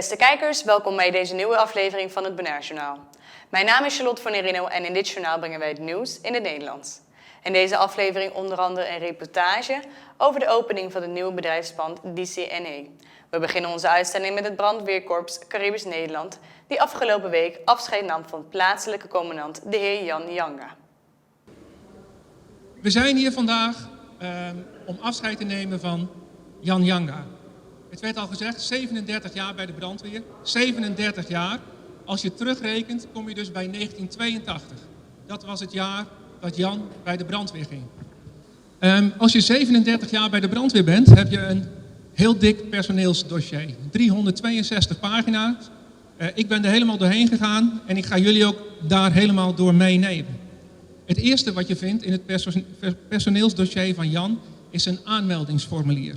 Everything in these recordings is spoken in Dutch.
Beste kijkers, welkom bij deze nieuwe aflevering van het Bonaire Journaal. Mijn naam is Charlotte van Nerino en in dit journaal brengen wij het nieuws in het Nederlands. In deze aflevering onder andere een reportage over de opening van het nieuwe bedrijfspand DCNE. We beginnen onze uitzending met het brandweerkorps Caribisch Nederland, die afgelopen week afscheid nam van plaatselijke commandant de heer Jan Janga. We zijn hier vandaag om afscheid te nemen van Jan Janga. Het werd al gezegd, 37 jaar bij de brandweer. 37 jaar. Als je terugrekent, kom je dus bij 1982. Dat was het jaar dat Jan bij de brandweer ging. Als je 37 jaar bij de brandweer bent, heb je een heel dik personeelsdossier. 362 pagina's. Ik ben er helemaal doorheen gegaan en ik ga jullie ook daar helemaal door meenemen. Het eerste wat je vindt in het personeelsdossier van Jan is een aanmeldingsformulier.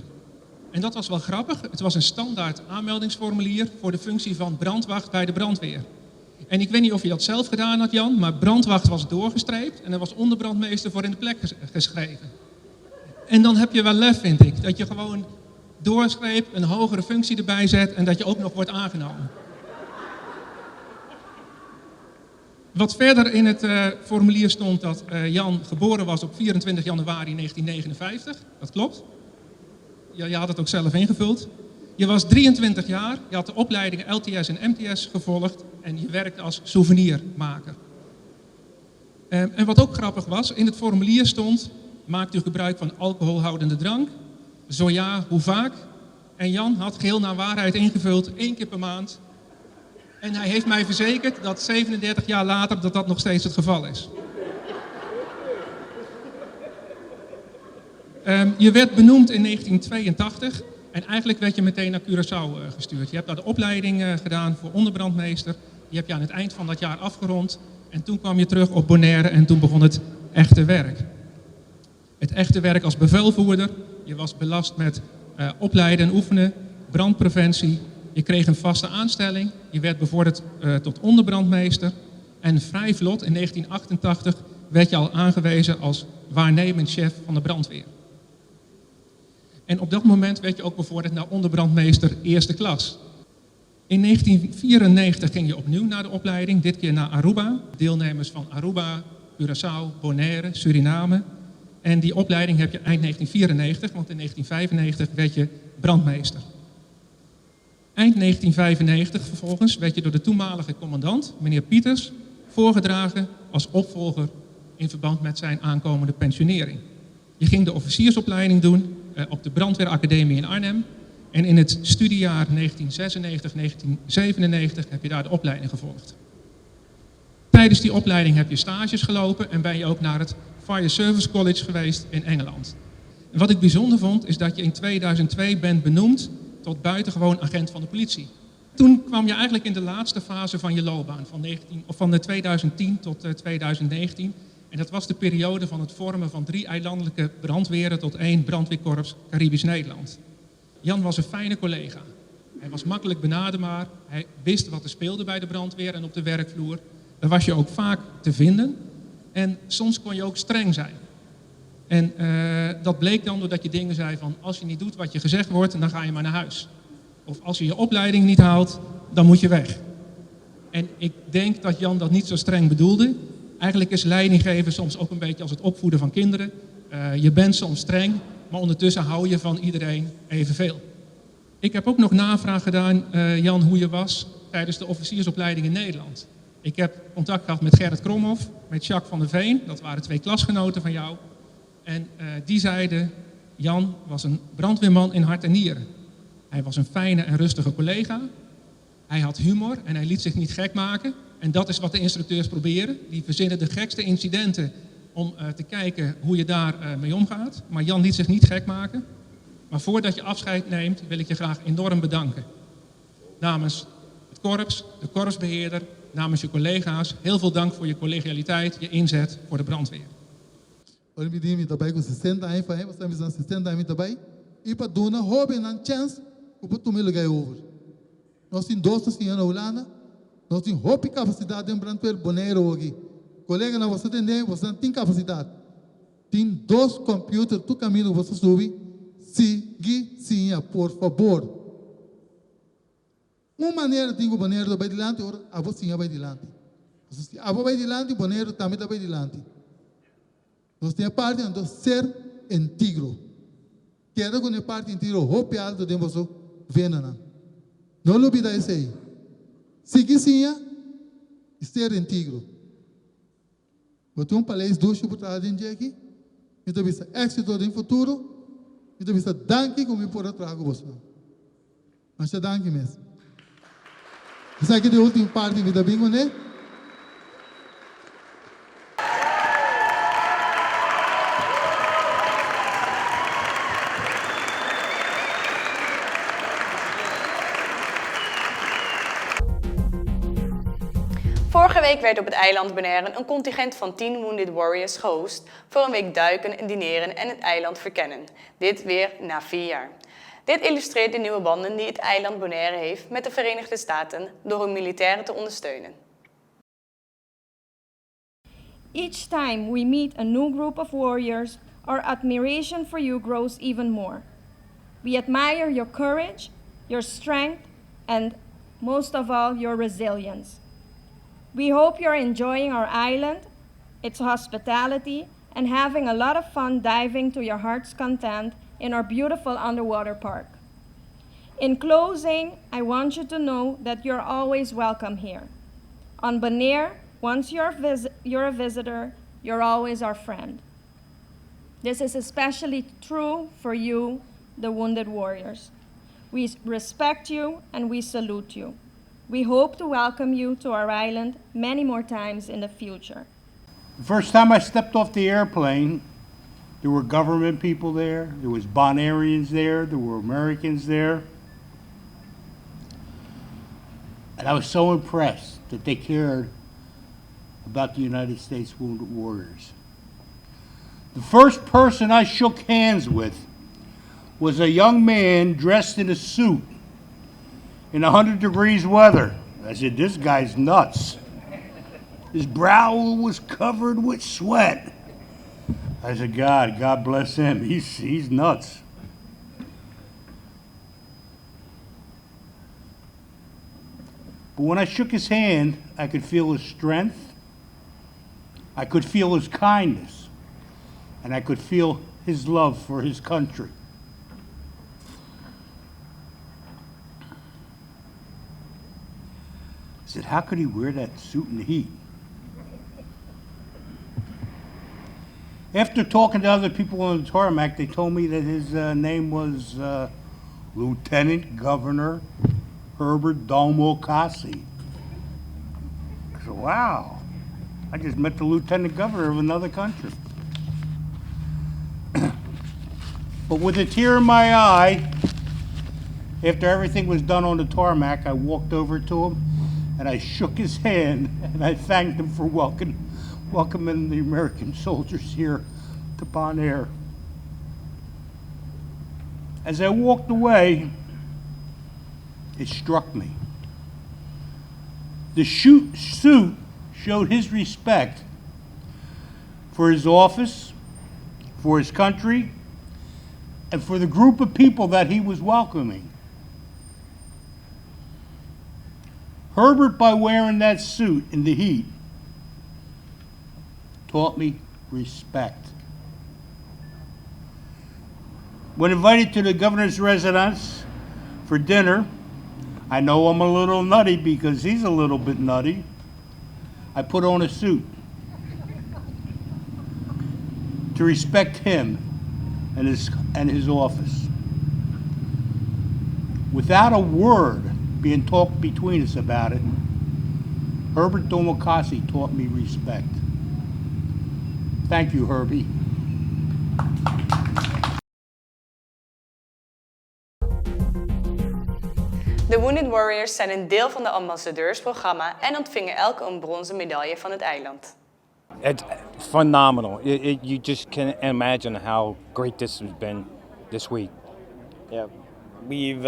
En dat was wel grappig. Het was een standaard aanmeldingsformulier voor de functie van brandwacht bij de brandweer. En ik weet niet of je dat zelf gedaan had, Jan, maar brandwacht was doorgestreept en er was onderbrandmeester voor in de plek geschreven. En dan heb je wel lef, vind ik, dat je gewoon doorstreep, een hogere functie erbij zet en dat je ook nog wordt aangenomen. Wat verder in het formulier stond dat Jan geboren was op 24 januari 1959, dat klopt. Je had het ook zelf ingevuld. Je was 23 jaar, je had de opleidingen LTS en MTS gevolgd en je werkte als souvenirmaker. En wat ook grappig was, in het formulier stond, maakt u gebruik van alcoholhoudende drank? Zo ja, hoe vaak? En Jan had geheel naar waarheid ingevuld, 1 keer per maand. En hij heeft mij verzekerd dat 37 jaar later dat nog steeds het geval is. Je werd benoemd in 1982 en eigenlijk werd je meteen naar Curaçao gestuurd. Je hebt daar de opleiding gedaan voor onderbrandmeester. Die heb je aan het eind van dat jaar afgerond. En toen kwam je terug op Bonaire en toen begon het echte werk. Het echte werk als bevelvoerder. Je was belast met opleiden en oefenen, brandpreventie. Je kreeg een vaste aanstelling. Je werd bevorderd tot onderbrandmeester. En vrij vlot in 1988 werd je al aangewezen als waarnemend chef van de brandweer. En op dat moment werd je ook bevorderd naar onderbrandmeester eerste klas. In 1994 ging je opnieuw naar de opleiding, dit keer naar Aruba. Deelnemers van Aruba, Curaçao, Bonaire, Suriname. En die opleiding heb je eind 1994, want in 1995 werd je brandmeester. Eind 1995 vervolgens werd je door de toenmalige commandant, meneer Pieters, voorgedragen als opvolger in verband met zijn aankomende pensionering. Je ging de officiersopleiding doen op de brandweeracademie in Arnhem. En in het studiejaar 1996-1997 heb je daar de opleiding gevolgd. Tijdens die opleiding heb je stages gelopen en ben je ook naar het Fire Service College geweest in Engeland. En wat ik bijzonder vond is dat je in 2002 bent benoemd tot buitengewoon agent van de politie. Toen kwam je eigenlijk in de laatste fase van je loopbaan, van 2010 tot 2019. En dat was de periode van het vormen van 3 eilandelijke brandweren tot 1 brandweerkorps Caribisch Nederland. Jan was een fijne collega. Hij was makkelijk benaderbaar. Hij wist wat er speelde bij de brandweer en op de werkvloer. Daar was je ook vaak te vinden. En soms kon je ook streng zijn. En dat bleek dan doordat je dingen zei van als je niet doet wat je gezegd wordt, dan ga je maar naar huis. Of als je je opleiding niet haalt, dan moet je weg. En ik denk dat Jan dat niet zo streng bedoelde. Eigenlijk is leidinggeven soms ook een beetje als het opvoeden van kinderen. Je bent soms streng, maar ondertussen hou je van iedereen evenveel. Ik heb ook nog navraag gedaan, Jan, hoe je was tijdens de officiersopleiding in Nederland. Ik heb contact gehad met Gerrit Kromhoff, met Jacques van der Veen. Dat waren 2 klasgenoten van jou. En die zeiden, Jan was een brandweerman in hart en nieren. Hij was een fijne en rustige collega. Hij had humor en hij liet zich niet gek maken. En dat is wat de instructeurs proberen. Die verzinnen de gekste incidenten om te kijken hoe je daar mee omgaat. Maar Jan liet zich niet gek maken. Maar voordat je afscheid neemt, wil ik je graag enorm bedanken. Namens het korps, de korpsbeheerder, namens je collega's. Heel veel dank voor je collegialiteit, je inzet voor de brandweer. Olha, me diga, também com 60 anos, você está me 60 anos também. E para dona, hobby na chance, o para tu me ligar over. Nós temos 12 senhora Holanda, nós temos hobby capacidade em brandweer Bonaire aqui. Colega, não você tem capacidade. Tem 2 computers, tu caminho você subir. Sigue, sim, por favor. Uma maneira tem o Bonaire vai dilante, ora a vozinha vai dilante. Se a vai dilante, o Bonaire também vai dilante. Nós temos a parte de ser íntegro. Quero que a parte íntegro, hope alto de você, venha. Não olvida isso aí. Seguir sim, ser íntegro. Eu tenho palestra duas oportunidades aqui. Então, vista êxito no futuro. Então, vista danke como eu posso trazer você. Mas é danke mesmo. Essa aqui é a última parte da bingo, né? Vorige week werd op het eiland Bonaire een contingent van 10 Wounded Warriors gehost voor een week duiken en dineren en het eiland verkennen. Dit weer na 4 jaar. Dit illustreert de nieuwe banden die het eiland Bonaire heeft met de Verenigde Staten door hun militairen te ondersteunen. Each time we meet a new group of warriors, our admiration for you grows even more. We admire your courage, your strength, and most of all, your resilience. We hope you're enjoying our island, its hospitality, and having a lot of fun diving to your heart's content in our beautiful underwater park. In closing, I want you to know that you're always welcome here. On Bonaire, once you're a visitor, you're always our friend. This is especially true for you, the Wounded Warriors. We respect you and we salute you. We hope to welcome you to our island many more times in the future. The first time I stepped off the airplane, there were government people there, there was Bonaireans there were Americans there. And I was so impressed that they cared about the United States Wounded Warriors. The first person I shook hands with was a young man dressed in a suit in 100 degrees weather. I said, this guy's nuts. His brow was covered with sweat. I said, God bless him. He's nuts. But when I shook his hand, I could feel his strength. I could feel his kindness. And I could feel his love for his country. I said, how could he wear that suit in the heat? After talking to other people on the tarmac, they told me that his name was Lieutenant Governor Herbert Domo Kasi. I said, wow, I just met the Lieutenant Governor of another country. But with a tear in my eye, after everything was done on the tarmac, I walked over to him and I shook his hand and I thanked him for welcoming the American soldiers here to Bonaire. As I walked away, it struck me. The suit showed his respect for his office, for his country, and for the group of people that he was welcoming. Herbert, by wearing that suit in the heat, taught me respect. When invited to the governor's residence for dinner, I know I'm a little nutty because he's a little bit nutty. I put on a suit to respect him and his office. Without a word being talked between us about it, Herbert Domokasi taught me respect. Thank you, Herbie. De Wounded Warriors zijn een deel van de ambassadeursprogramma en ontvingen elk een bronzen medaille van het eiland. It's phenomenal. You just can't imagine how great this has been this week. Yeah, we've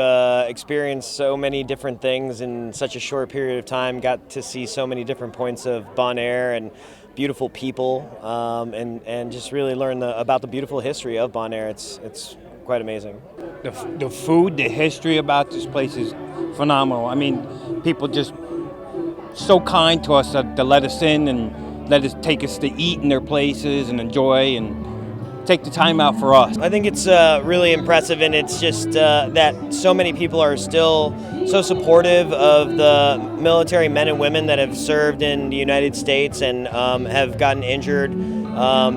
experienced so many different things in such a short period of time. Got to see so many different points of Bonaire and beautiful people, and just really learn about the beautiful history of Bonaire. It's quite amazing. The food, the history about this place is phenomenal. I mean, people just so kind to us to let us in and take us to eat in their places and enjoy and take the time out for us. I think it's really impressive, and it's just that so many people are still so supportive of the military men and women that have served in the United States and have gotten injured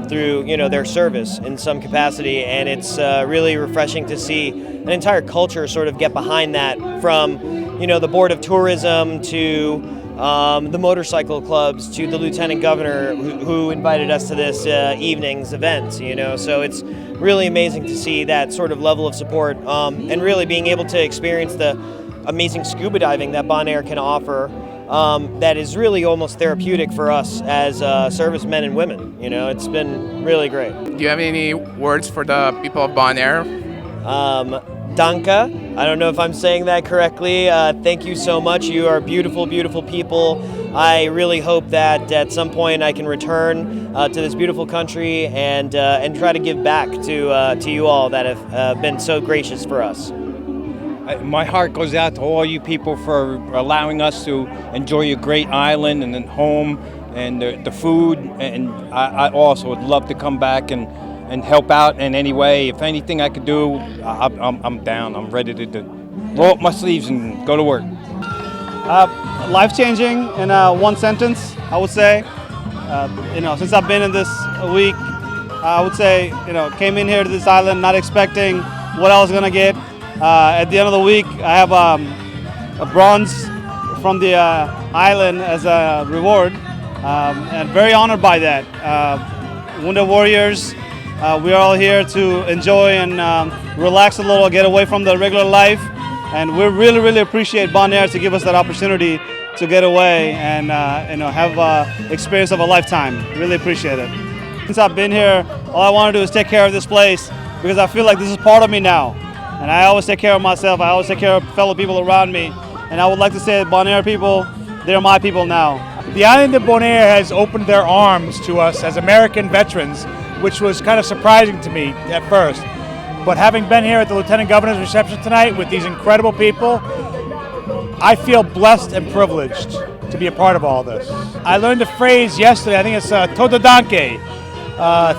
through their service in some capacity, and it's really refreshing to see an entire culture sort of get behind that, from the Board of Tourism to the motorcycle clubs to the Lieutenant Governor who invited us to this evening's event, so it's really amazing to see that sort of level of support and really being able to experience the amazing scuba diving that Bonaire can offer that is really almost therapeutic for us as servicemen and women. It's been really great. Do you have any words for the people of Bonaire? Danka. I don't know if I'm saying that correctly. Thank you so much. You are beautiful, beautiful people. I really hope that at some point I can return to this beautiful country and try to give back to you all that have been so gracious for us. My heart goes out to all you people for allowing us to enjoy your great island and then home and the food. And I also would love to come back and help out in any way. If anything I could do, I'm down. I'm ready to roll up my sleeves and go to work. Life-changing in one sentence, I would say. Since I've been in this a week, I would say, came in here to this island not expecting what I was gonna get. At the end of the week, I have a bronze from the island as a reward, and very honored by that. Wounded Warriors. We are all here to enjoy and relax a little, get away from the regular life, and we really, really appreciate Bonaire to give us that opportunity to get away and have experience of a lifetime. Really appreciate it. Since I've been here, all I want to do is take care of this place because I feel like this is part of me now, and I always take care of myself. I always take care of fellow people around me, and I would like to say that Bonaire people, they're my people now. The island of Bonaire has opened their arms to us as American veterans, which was kind of surprising to me at first. But having been here at the Lieutenant Governor's reception tonight with these incredible people, I feel blessed and privileged to be a part of all this. I learned a phrase yesterday, I think it's Todo Danke.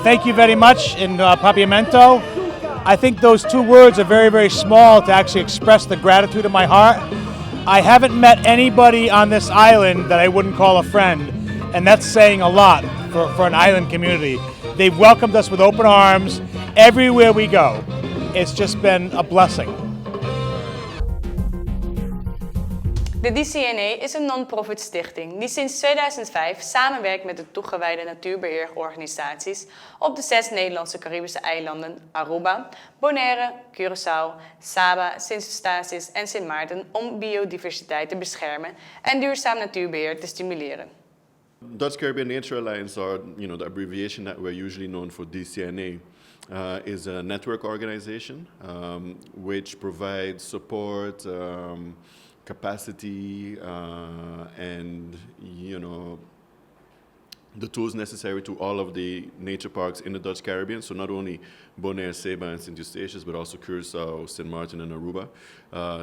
Thank you very much in Papiamento. I think those two words are very, very small to actually express the gratitude of my heart. I haven't met anybody on this island that I wouldn't call a friend, and that's saying a lot for an island community. They've welcomed us with open arms everywhere we go. It's just been a blessing. De DCNA is een non-profit stichting die sinds 2005 samenwerkt met de toegewijde natuurbeheerorganisaties op de 6 Nederlandse Caribische eilanden Aruba, Bonaire, Curaçao, Saba, Sint-Eustatius en Sint Maarten om biodiversiteit te beschermen en duurzaam natuurbeheer te stimuleren. Dutch Caribbean Nature Alliance, or the abbreviation that we're usually known for, DCNA, is a network organization which provides support, capacity, and the tools necessary to all of the nature parks in the Dutch Caribbean. So not only Bonaire, Saba, and St. Eustatius, but also Curaçao, St. Martin, and Aruba,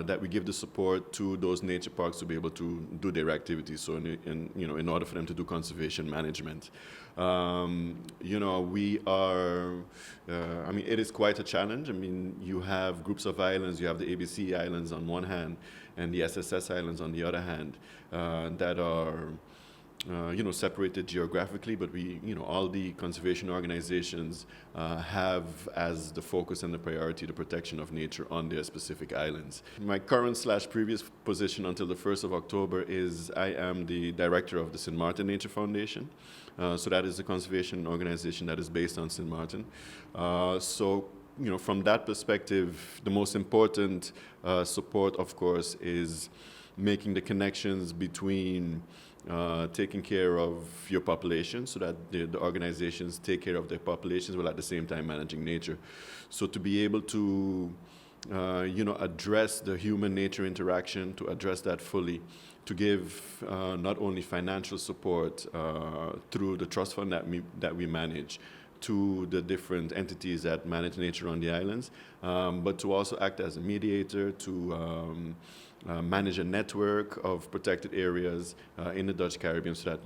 that we give the support to those nature parks to be able to do their activities. So in order for them to do conservation management. We are, it is quite a challenge. You have groups of islands, you have the ABC Islands on one hand, and the SSS Islands on the other hand, that are separated geographically, but all the conservation organizations have as the focus and the priority the protection of nature on their specific islands. My current/previous position until the 1st of October is I am the director of the St. Martin Nature Foundation. So that is a conservation organization that is based on St. Martin. From that perspective, the most important support, of course, is making the connections between taking care of your population so that the organizations take care of their populations while at the same time managing nature. So to be able to address the human-nature interaction, to address that fully, to give not only financial support through the trust fund that we manage, to the different entities that manage nature on the islands, but to also act as a mediator, to manage a network of protected areas in the Dutch Caribbean, so that,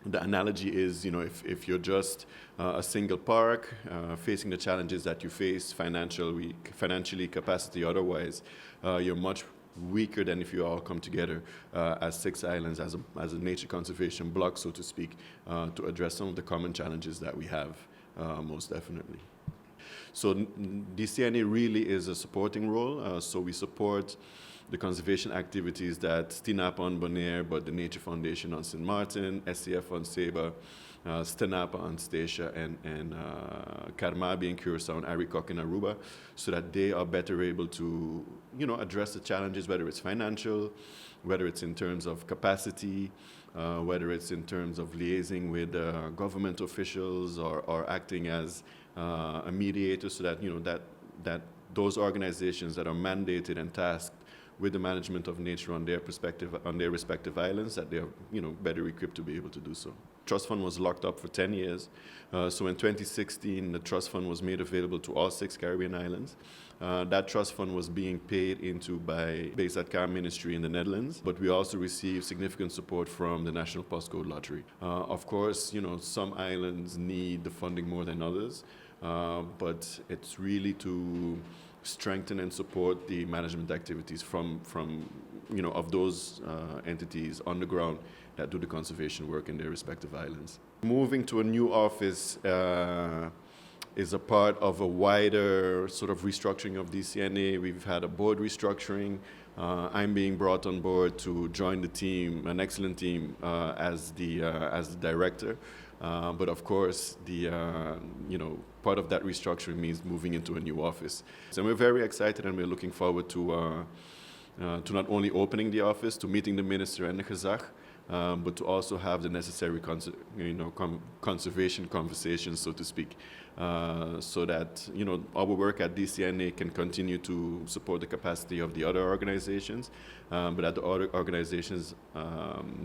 the analogy is, if you're just a single park facing the challenges that you face financially, capacity, otherwise, you're much weaker than if you all come together as 6 islands, as a nature conservation block, so to speak, to address some of the common challenges that we have, most definitely. So DCNA really is a supporting role. So we support the conservation activities that STINAPA on Bonaire, but the Nature Foundation on St. Martin, SCF on Saba, STINAPA on Statia, and Karmabi in Curacao, and Arikok in Aruba, so that they are better able to, address the challenges, whether it's financial, whether it's in terms of capacity, whether it's in terms of liaising with government officials or acting as a mediator, so that, that those organizations that are mandated and tasked with the management of nature on their respective islands, that they are, better equipped to be able to do so. Trust fund was locked up for 10 years. So in 2016, the trust fund was made available to all 6 Caribbean islands. That trust fund was being paid into by BZK Ministry in the Netherlands, but we also received significant support from the National Postcode Lottery. Of course, some islands need the funding more than others, but it's really to strengthen and support the management activities from of those entities on the ground that do the conservation work in their respective islands. Moving to a new office is a part of a wider sort of restructuring of DCNA. We've had a board restructuring. I'm being brought on board to join the team, an excellent team, as the director. But of course, the part of that restructuring means moving into a new office. So we're very excited, and we're looking forward to not only opening the office, to meeting the minister and the Gezag, but to also have the necessary conservation conversations, so to speak, so that our work at DCNA can continue to support the capacity of the other organizations, but that the other organizations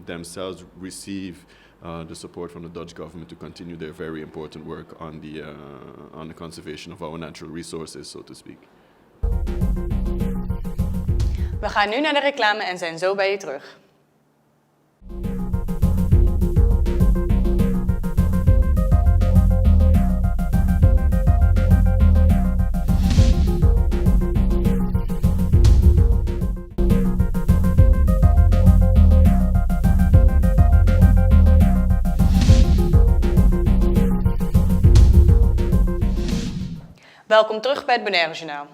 themselves receive the support from the Dutch government to continue their very important work on the conservation of our natural resources, so to speak. We gaan nu naar de reclame en zijn zo bij je terug. Welkom terug bij het Bonaire Journaal.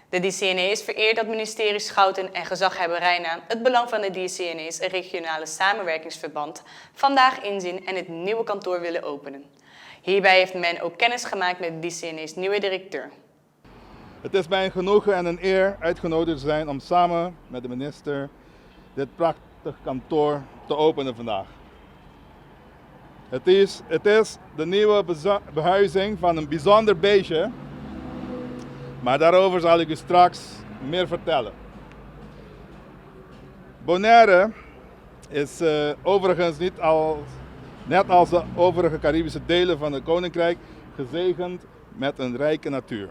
De DCNA is vereerd dat ministerie Schouten en gezaghebberij naam het belang van de DCNA's regionale samenwerkingsverband vandaag inzien en het nieuwe kantoor willen openen. Hierbij heeft men ook kennis gemaakt met de DCNA's nieuwe directeur. Het is mij een genoegen en een eer uitgenodigd te zijn om samen met de minister dit prachtig kantoor te openen vandaag. Het is de nieuwe behuizing van een bijzonder beestje, maar daarover zal ik u straks meer vertellen. Bonaire is overigens net als de overige Caribische delen van het Koninkrijk gezegend met een rijke natuur.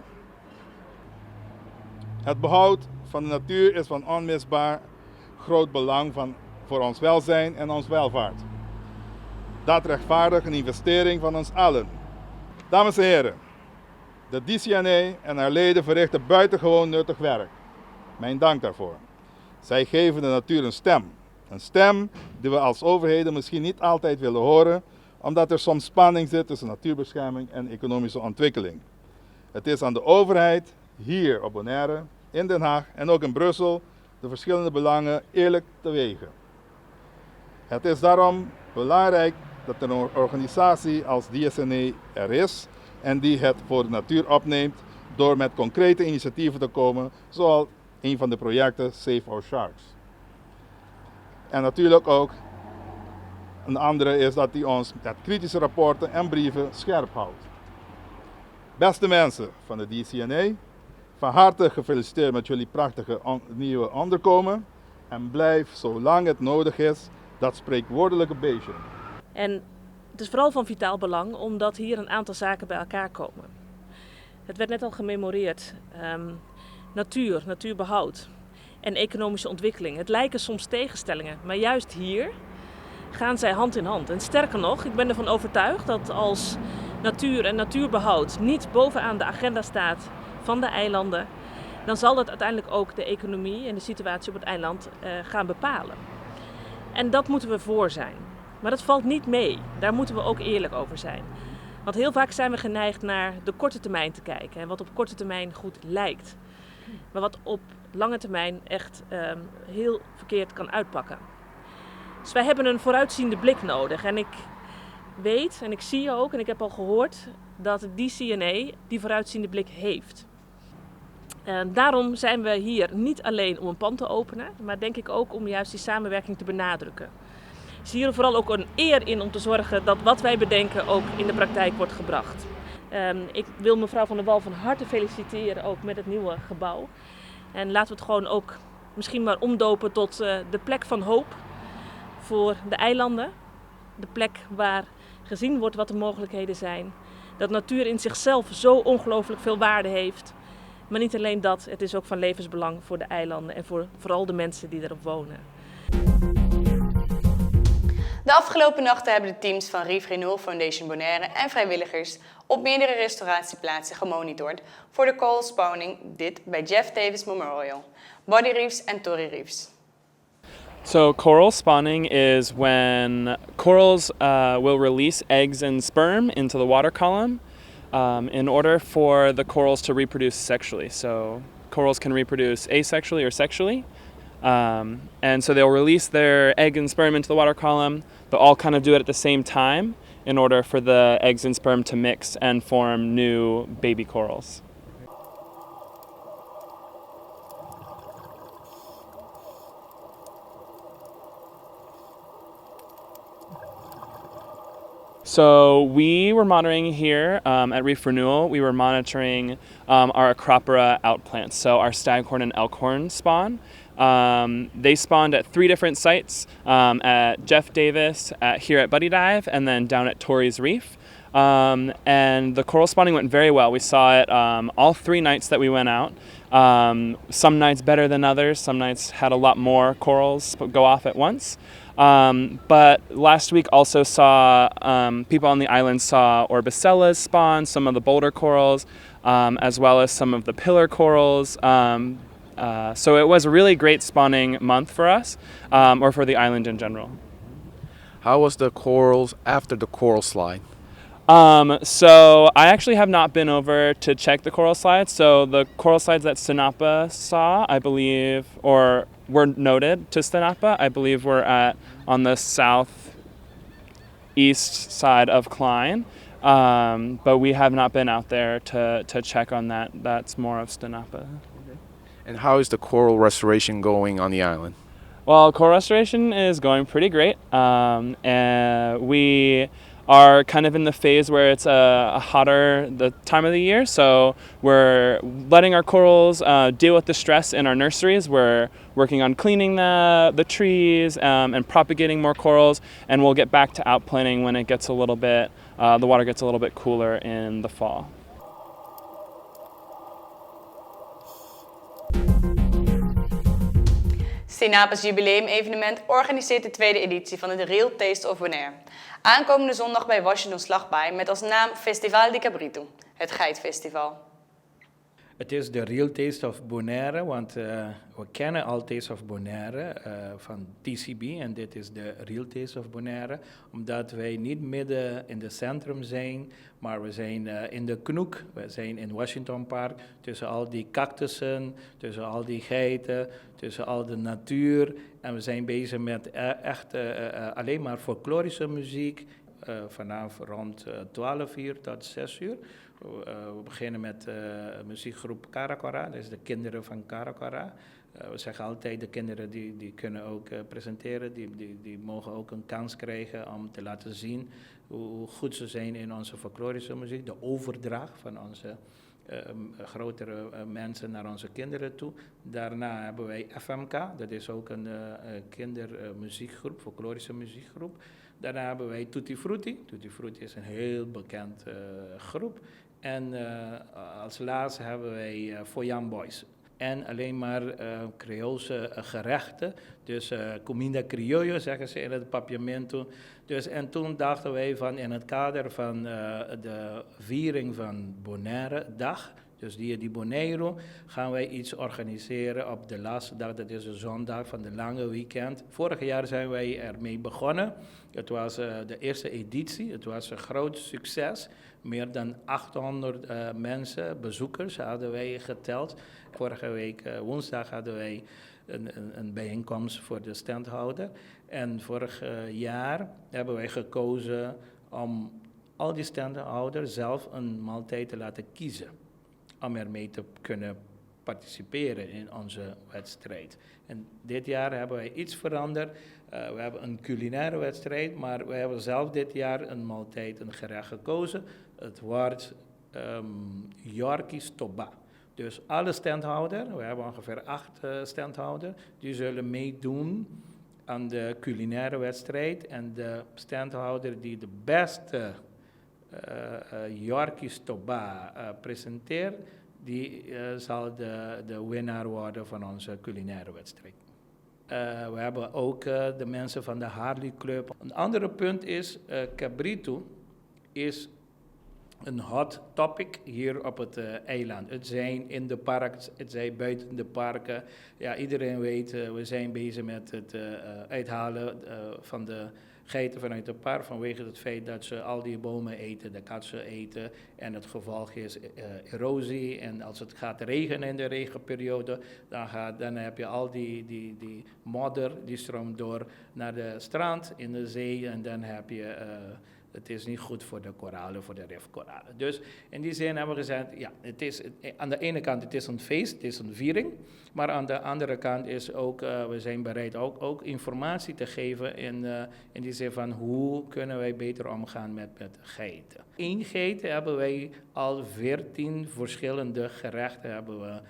Het behoud van de natuur is van onmisbaar groot belang voor ons welzijn en ons welvaart. Dat rechtvaardigt een investering van ons allen. Dames en heren, de DCNA en haar leden verrichten buitengewoon nuttig werk. Mijn dank daarvoor. Zij geven de natuur een stem. Een stem die we als overheden misschien niet altijd willen horen, omdat er soms spanning zit tussen natuurbescherming en economische ontwikkeling. Het is aan de overheid, hier op Bonaire, in Den Haag en ook in Brussel, de verschillende belangen eerlijk te wegen. Het is daarom belangrijk dat er een organisatie als DCNA er is en die het voor de natuur opneemt door met concrete initiatieven te komen, zoals een van de projecten Save Our Sharks. En natuurlijk ook een andere is dat hij ons met kritische rapporten en brieven scherp houdt. Beste mensen van de DCNA, van harte gefeliciteerd met jullie prachtige nieuwe onderkomen en blijf zolang het nodig is dat spreekwoordelijke beestje. En Het is vooral van vitaal belang omdat hier een aantal zaken bij elkaar komen. Het werd net al gememoreerd. Natuur, natuurbehoud en economische ontwikkeling. Het lijken soms tegenstellingen, maar juist hier gaan zij hand in hand. En sterker nog, ik ben ervan overtuigd dat als natuur en natuurbehoud niet bovenaan de agenda staat van de eilanden, dan zal dat uiteindelijk ook de economie en de situatie op het eiland gaan bepalen. En dat moeten we voor zijn. Maar dat valt niet mee. Daar moeten we ook eerlijk over zijn. Want heel vaak zijn we geneigd naar de korte termijn te kijken. En wat op korte termijn goed lijkt. Maar wat op lange termijn echt heel verkeerd kan uitpakken. Dus wij hebben een vooruitziende blik nodig. En ik weet en ik zie ook en ik heb al gehoord dat DCNA die vooruitziende blik heeft. Daarom zijn we hier niet alleen om een pand te openen, maar denk ik ook om juist die samenwerking te benadrukken. Ik zie hier vooral ook een eer in om te zorgen dat wat wij bedenken ook in de praktijk wordt gebracht. Ik wil mevrouw Van der Wal van harte feliciteren ook met het nieuwe gebouw. En laten we het gewoon ook misschien maar omdopen tot de plek van hoop voor de eilanden. De plek waar gezien wordt wat de mogelijkheden zijn. Dat natuur in zichzelf zo ongelooflijk veel waarde heeft. Maar niet alleen dat, het is ook van levensbelang voor de eilanden en voor vooral de mensen die erop wonen. De afgelopen nachten hebben de teams van Reef Renewal Foundation Bonaire en vrijwilligers op meerdere restauratieplaatsen gemonitord voor de coral spawning, dit bij Jeff Davis Memorial, Body Reefs en Torrey Reefs. So coral spawning is when corals will release eggs and sperm into the water column in order for the corals to reproduce sexually. So corals can reproduce asexually or sexually. And so they'll release their egg and sperm into the water column. They'll all kind of do it at the same time in order for the eggs and sperm to mix and form new baby corals. So we were monitoring here at Reef Renewal, we were monitoring our Acropora outplants, so our staghorn and elkhorn spawn. They spawned at 3 different sites, at Jeff Davis, here at Buddy Dive, and then down at Torrey's Reef. And the coral spawning went very well. We saw it all 3 nights that we went out. Some nights better than others. Some nights had a lot more corals go off at once. But last week also saw, people on the island saw Orbicellas spawn, some of the boulder corals, as well as some of the pillar corals. So it was a really great spawning month for us, or for the island in general. How was the corals after the coral slide? So I actually have not been over to check the coral slides. So the coral slides that Sinapa saw, I believe, or were noted to Sinapa, I believe were on the southeast side of Klein. But we have not been out there to check on that. That's more of Sinapa. And how is the coral restoration going on the island? Well, coral restoration is going pretty great. And we are kind of in the phase where it's a hotter the time of the year, so we're letting our corals deal with the stress in our nurseries. We're working on cleaning the trees and propagating more corals, and we'll get back to outplanting when it gets a little bit, the water gets a little bit cooler in the fall. Sinapa's jubileum-evenement organiseert de 2e editie van het Real Taste of Bonaire. Aankomende zondag bij Washington Slagbaai met als naam Festival di Cabrito, het geitfestival. Het is de Real Taste of Bonaire, want we kennen al Taste of Bonaire van TCB en dit is de Real Taste of Bonaire, omdat wij niet midden in het centrum zijn, maar we zijn in de Knoek, we zijn in Washington Park, tussen al die cactussen, tussen al die geiten, tussen al de natuur en we zijn bezig met echt alleen maar folklorische muziek, vanaf rond 12 uur tot 6 uur. We beginnen met muziekgroep Karakora, dat is de kinderen van Karakora. We zeggen altijd, de kinderen die kunnen ook presenteren, die mogen ook een kans krijgen om te laten zien hoe goed ze zijn in onze folklorische muziek. De overdracht van onze grotere mensen naar onze kinderen toe. Daarna hebben wij FMK, dat is ook een kindermuziekgroep, folklorische muziekgroep. Daarna hebben wij Tutti Frutti. Tutti Frutti is een heel bekend groep. En als laatste hebben wij For Young Boys. En alleen maar Creoolse gerechten. Dus comida criollo zeggen ze in het papiamento. Dus, en toen dachten wij van in het kader van de viering van Bonaire dag, dus die Bonaire, gaan wij iets organiseren op de laatste dag, dat is de zondag van de lange weekend. Vorig jaar zijn wij ermee begonnen. Het was de eerste editie, het was een groot succes. Meer dan 800 mensen, bezoekers hadden wij geteld. Vorige week woensdag hadden wij een bijeenkomst voor de standhouder. En vorig jaar hebben wij gekozen om al die standhouders zelf een maaltijd te laten kiezen. Om ermee te kunnen participeren in onze wedstrijd. En dit jaar hebben wij iets veranderd. We hebben een culinaire wedstrijd, maar we hebben zelf dit jaar een maaltijd, een gerecht gekozen. Het wordt Yorkies Toba. Dus alle standhouders, we hebben ongeveer 8 standhouders, die zullen meedoen aan de culinaire wedstrijd. En de standhouder die de beste Yorkies Toba presenteert, die zal de winnaar worden van onze culinaire wedstrijd. We hebben ook de mensen van de Harley Club. Een ander punt is, cabrito is een hot topic hier op het eiland. Het zijn in de parken, het zijn buiten de parken. Ja, iedereen weet, we zijn bezig met het uithalen van de geiten vanuit het park vanwege het feit dat ze al die bomen eten, de katsen eten. En het gevolg is erosie. En als het gaat regenen in de regenperiode, dan heb je al die modder, die stroomt door naar de strand in de zee. En dan heb je het is niet goed voor de koralen, voor de rifkoralen. Dus in die zin hebben we gezegd, ja, aan de ene kant het is een feest, het is een viering. Maar aan de andere kant is ook, we zijn bereid ook informatie te geven in die zin van hoe kunnen wij beter omgaan met geiten. In geiten hebben wij al 14 verschillende gerechten hebben we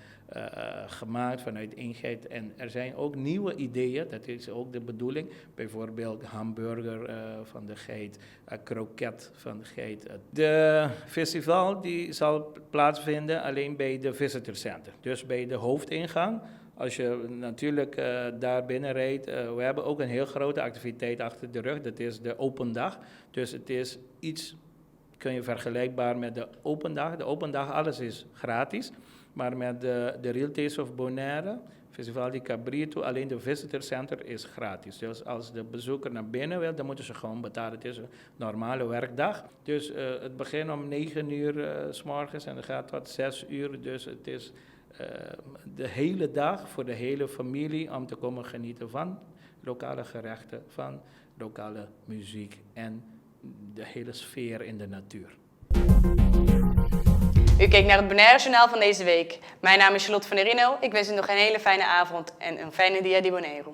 gemaakt vanuit eenheid. En er zijn ook nieuwe ideeën, dat is ook de bedoeling. Bijvoorbeeld hamburger van de geit, kroket van de geit. De festival die zal plaatsvinden alleen bij de visitor center, dus bij de hoofdingang. Als je natuurlijk daar binnen rijdt, we hebben ook een heel grote activiteit achter de rug, dat is de open dag. Dus het is iets, kun je vergelijkbaar met de open dag. De open dag, alles is gratis. Maar met de Real Taste of Bonaire, Festival di Cabrito, alleen de visitor center is gratis. Dus als de bezoeker naar binnen wil, dan moeten ze gewoon betalen. Het is een normale werkdag. Dus het begint om 9 uur 's morgens en het gaat tot 6 uur. Dus het is de hele dag voor de hele familie om te komen genieten van lokale gerechten, van lokale muziek en de hele sfeer in de natuur. U keek naar het Bonaire Journaal van deze week. Mijn naam is Charlotte van der Rino. Ik wens u nog een hele fijne avond en een fijne Dia di Bonaire.